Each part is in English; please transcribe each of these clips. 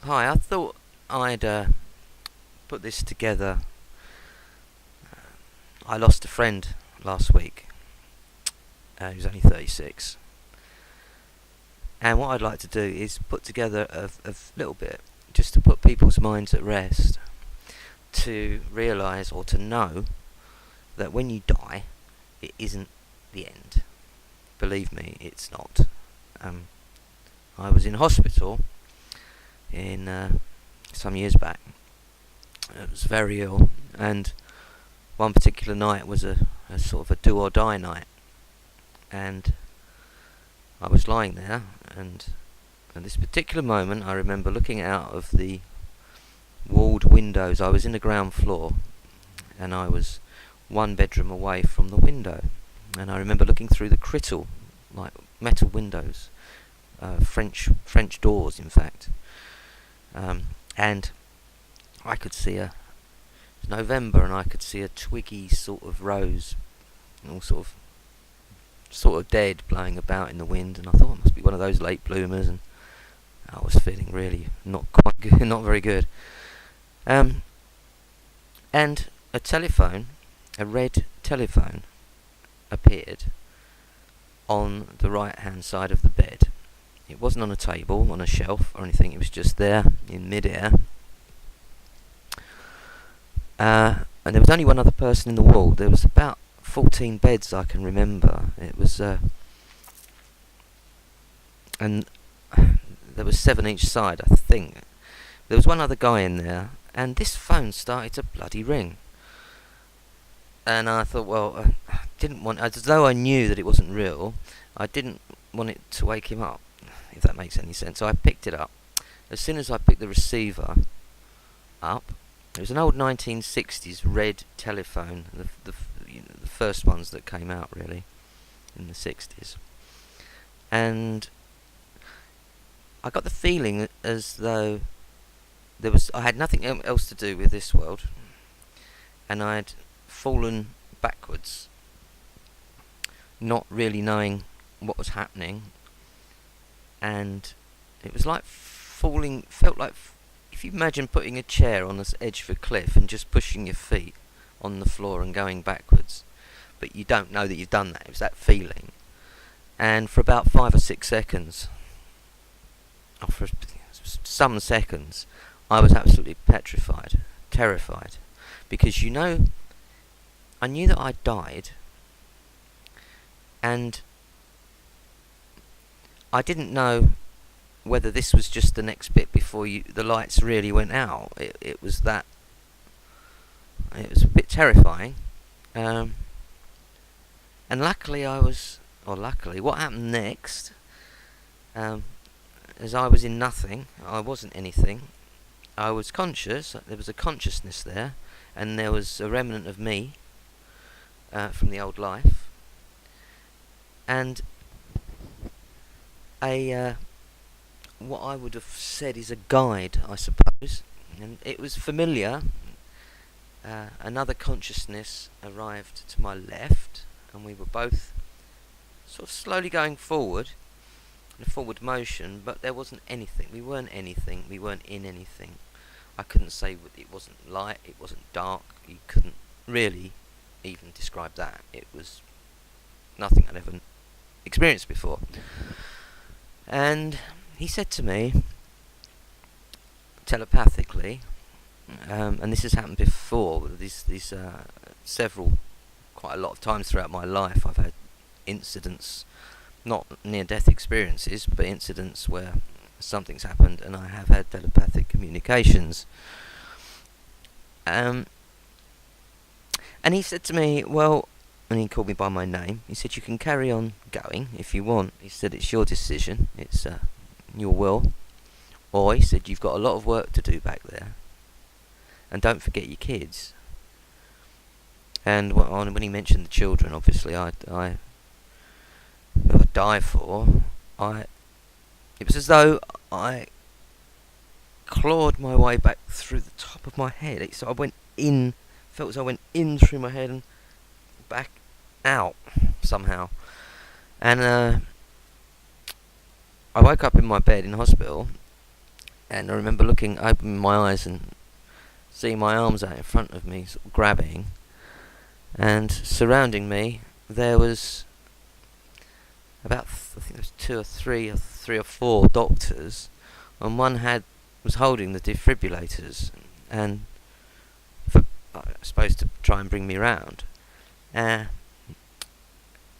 Hi, I thought I'd put this together. I lost a friend last week. He was only 36. And what I'd like to do is put together a little bit, just to put people's minds at rest, to realise or to know that when you die, it isn't the end. Believe me, it's not. I was in hospital in some years back. I was very ill, and one particular night was a sort of a do or die night, and I was lying there, and at this particular moment I remember looking out of the walled windows. I was in the ground floor, and I was one bedroom away from the window, and I remember looking through the crittle, like metal windows, French doors in fact, and I could see it's November, and I could see a twiggy sort of rose, all sort of dead, blowing about in the wind, and I thought it must be one of those late bloomers, and I was feeling really not quite good, not very good. And a telephone, a red telephone, appeared on the right-hand side of the bed. It wasn't on a table, on a shelf, or anything. It was just there in mid-air. And there was only one other person in the wall. There was about 14 beds I can remember. It was, and there was 7 each side, I think. There was one other guy in there, and this phone started to bloody ring. And I thought, well, I didn't want, as though I knew that it wasn't real, I didn't want it to wake him up, if that makes any sense. So I picked it up. As soon as I picked the receiver up, it was an old 1960s red telephone, the first ones that came out really in the 60s. And I got the feeling as though I had nothing else to do with this world, and I'd fallen backwards, not really knowing what was happening, and it was like felt like if you imagine putting a chair on the edge of a cliff and just pushing your feet on the floor and going backwards, but you don't know that you've done that. It was that feeling. And for about 5 or 6 seconds, or for some seconds, I was absolutely petrified, terrified, because I knew that I'd died, and I didn't know whether this was just the next bit before the lights really went out. It was a bit terrifying, and luckily what happened next, as I was in nothing, I wasn't anything, I was conscious, there was a consciousness there, and there was a remnant of me from the old life, and what I would have said is a guide, I suppose, and it was familiar. Another consciousness arrived to my left, and we were both sort of slowly going forward, in a forward motion, but there wasn't anything. We weren't anything. We weren't in anything. I couldn't say it wasn't light, it wasn't dark. You couldn't really even describe that. It was nothing I'd ever experienced before. And he said to me, telepathically, and this has happened before, quite a lot of times throughout my life, I've had incidents, not near-death experiences, but incidents where something's happened and I have had telepathic communications. And he said to me, well, and he called me by my name, he said, you can carry on going if you want. He said, it's your decision, it's your will. Or he said, you've got a lot of work to do back there, and don't forget your kids. And when he mentioned the children, obviously I die for, it was as though I clawed my way back through the top of my head. So I felt as I went in through my head and back out somehow. And I woke up in my bed in hospital, And I remember opening my eyes and seeing my arms out in front of me, sort of grabbing, and surrounding me there was about I think there was three or four doctors, and one was holding the defibrillators, and I suppose to try and bring me round. Uh,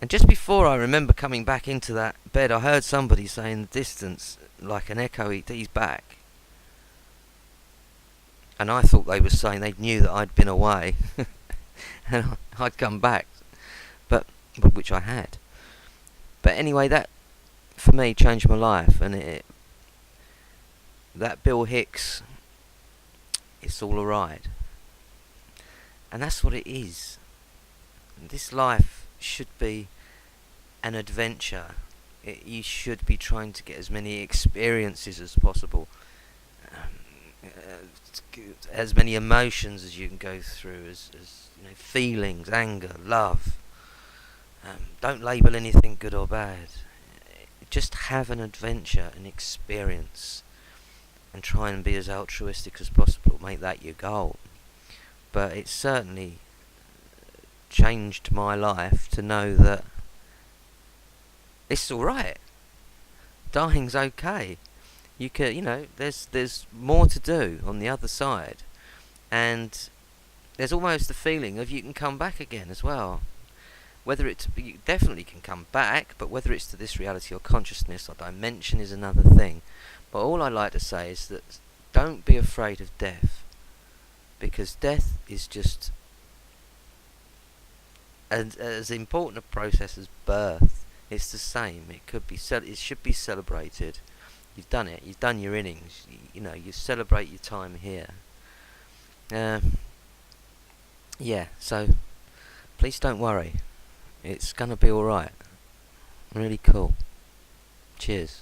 and just before I remember coming back into that bed, I heard somebody say in the distance, like an echo, "He's back." And I thought they were saying they knew that I'd been away, and I'd come back, but which I had. But anyway, that for me changed my life, and that Bill Hicks, it's all alright, and that's what it is. This life should be an adventure. You should be trying to get as many experiences as possible, as many emotions as you can go through, as feelings, anger, love. Don't label anything good or bad. Just have an adventure, an experience, and try and be as altruistic as possible. Make that your goal. But it certainly changed my life to know that it's all right. Dying's okay. You can, there's more to do on the other side, and there's almost the feeling of you can come back again as well. You definitely can come back, but whether it's to this reality or consciousness or dimension is another thing. But all I like to say is that don't be afraid of death, because death is just as important a process as birth. It's the same. It should be celebrated. You've done it. You've done your innings. You celebrate your time here. Yeah. So please don't worry. It's gonna be all right. Really cool. Cheers.